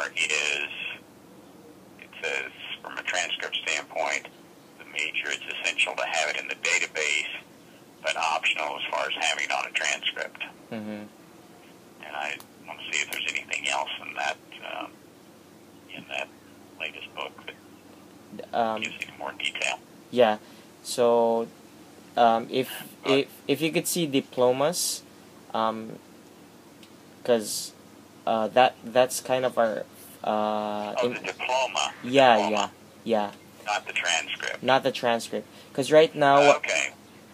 part is, it says, from a transcript standpoint, the major, it's essential to have it in the database, but optional as far as having it on a transcript. Mm-hmm. And I want to see if there's anything else in that latest book that gives any more detail. Yeah. So, if you could see diplomas, because that's kind of our The diploma. Yeah, Diploma, yeah. not the transcript. Not the transcript. Because right now, Okay.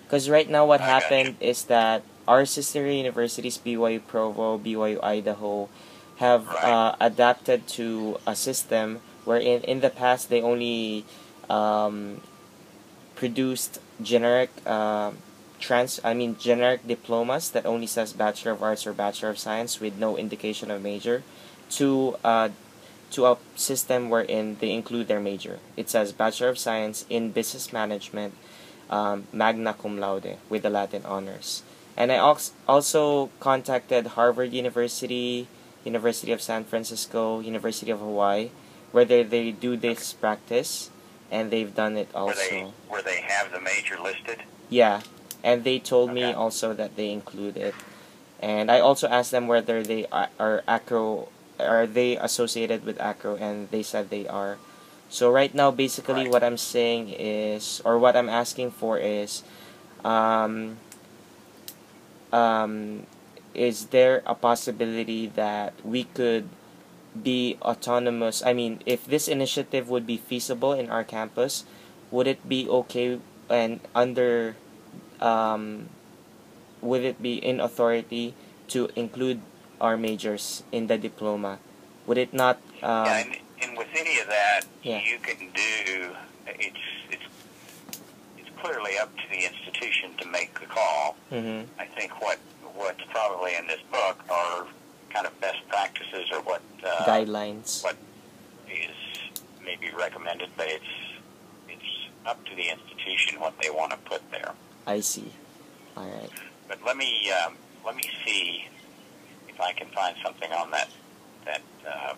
what I happened is that our sister universities, BYU Provo, BYU Idaho, have Right. adapted to a system wherein in the past they only produced generic generic diplomas that only says Bachelor of Arts or Bachelor of Science with no indication of major, to a system wherein they include their major. It says Bachelor of Science in Business Management, magna cum laude with the Latin honors. And I also contacted Harvard University, University of San Francisco, University of Hawaii, whether they do this practice, and they've done it also. Where they have the major listed? Yeah, and they told me Okay. also that they include it. And I also asked them whether they are they associated with ACRO, and they said they are. So right now, basically, Right. what I'm saying is, or what I'm asking for is there a possibility that we could be autonomous? I mean, if this initiative would be feasible in our campus, would it be okay and under would it be in authority to include our majors in the diploma? Would it not? Yeah, and with any of that, Yeah. you can do. It's clearly up to the institution to make the call. Mm-hmm. I think what's probably in this book are kind of best practices or what Guidelines. what is maybe recommended, but it's up to the institution what they want to put there. I see. All right. But let me see if I can find something on that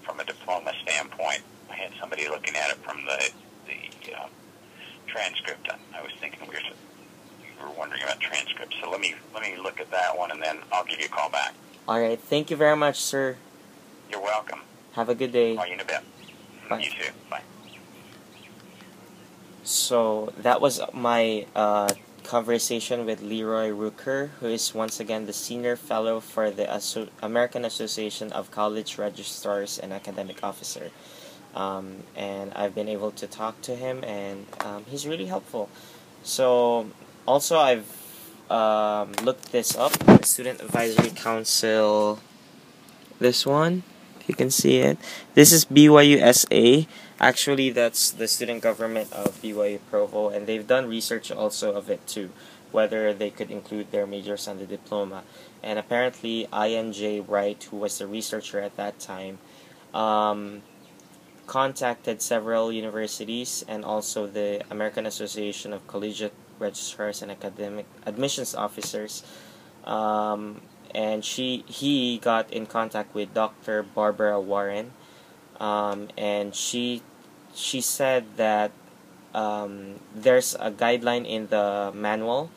from a diploma standpoint. I had somebody looking at it from the transcript. I was thinking we were wondering about transcripts. So let me look at that one, and then I'll give you a call back. All right. Thank you very much, sir. You're welcome. Have a good day. Call you in a bit. Bye. You too. Bye. So that was my conversation with Leroy Rooker, who is once again the Senior Fellow for the American Association of College Registrars and Academic Officer. And I've been able to talk to him, and he's really helpful. So also I've looked this up, the Student Advisory Council, this one, if you can see it. This is BYUSA. Actually, that's the student government of BYU Provo, and they've done research also of it too, whether they could include their majors on the diploma. And apparently, INJ Wright, who was the researcher at that time, contacted several universities and also the American Association of Collegiate Registrars and Academic Admissions Officers, and he got in contact with Dr. Barbara Warren, and she said that there's a guideline in the manual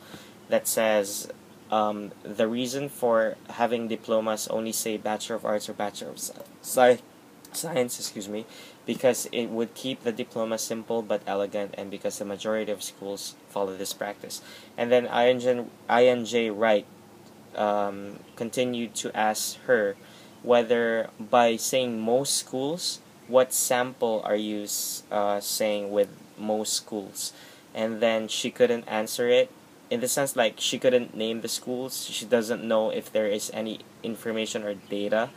that says the reason for having diplomas only say Bachelor of Arts or Bachelor of Science, because it would keep the diploma simple but elegant, and because the majority of schools follow this practice. And then INJ Wright continued to ask her whether by saying most schools, what sample are you saying with most schools? And then she couldn't answer it, in the sense like she couldn't name the schools. She doesn't know if there is any information or data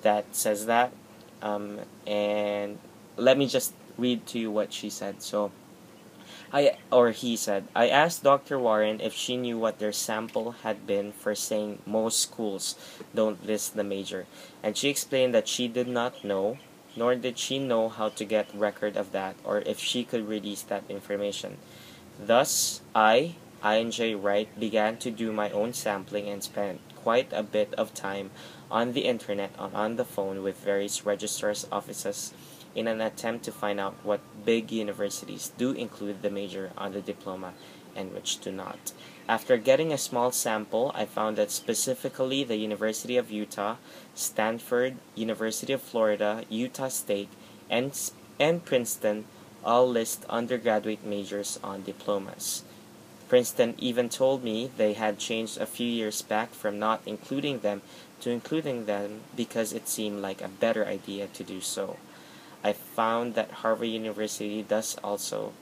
that says that. And let me just read to you what she said. So he said, I asked Dr. Warren if she knew what their sample had been for saying most schools don't list the major, and she explained that she did not know, nor did she know how to get record of that, or if she could release that information. Thus, INJ Wright, began to do my own sampling and spent quite a bit of time on the internet, on the phone, with various registrar's offices in an attempt to find out what big universities do include the major on the diploma and which do not. After getting a small sample, I found that specifically the University of Utah, Stanford, University of Florida, Utah State, and Princeton all list undergraduate majors on diplomas. Princeton even told me they had changed a few years back from not including them to including them because it seemed like a better idea to do so. I found that Harvard University does also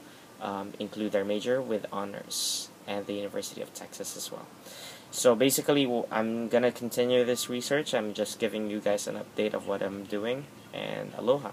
include their major with honors, and the University of Texas as well. So basically, I'm gonna continue this research. I'm just giving you guys an update of what I'm doing, and aloha.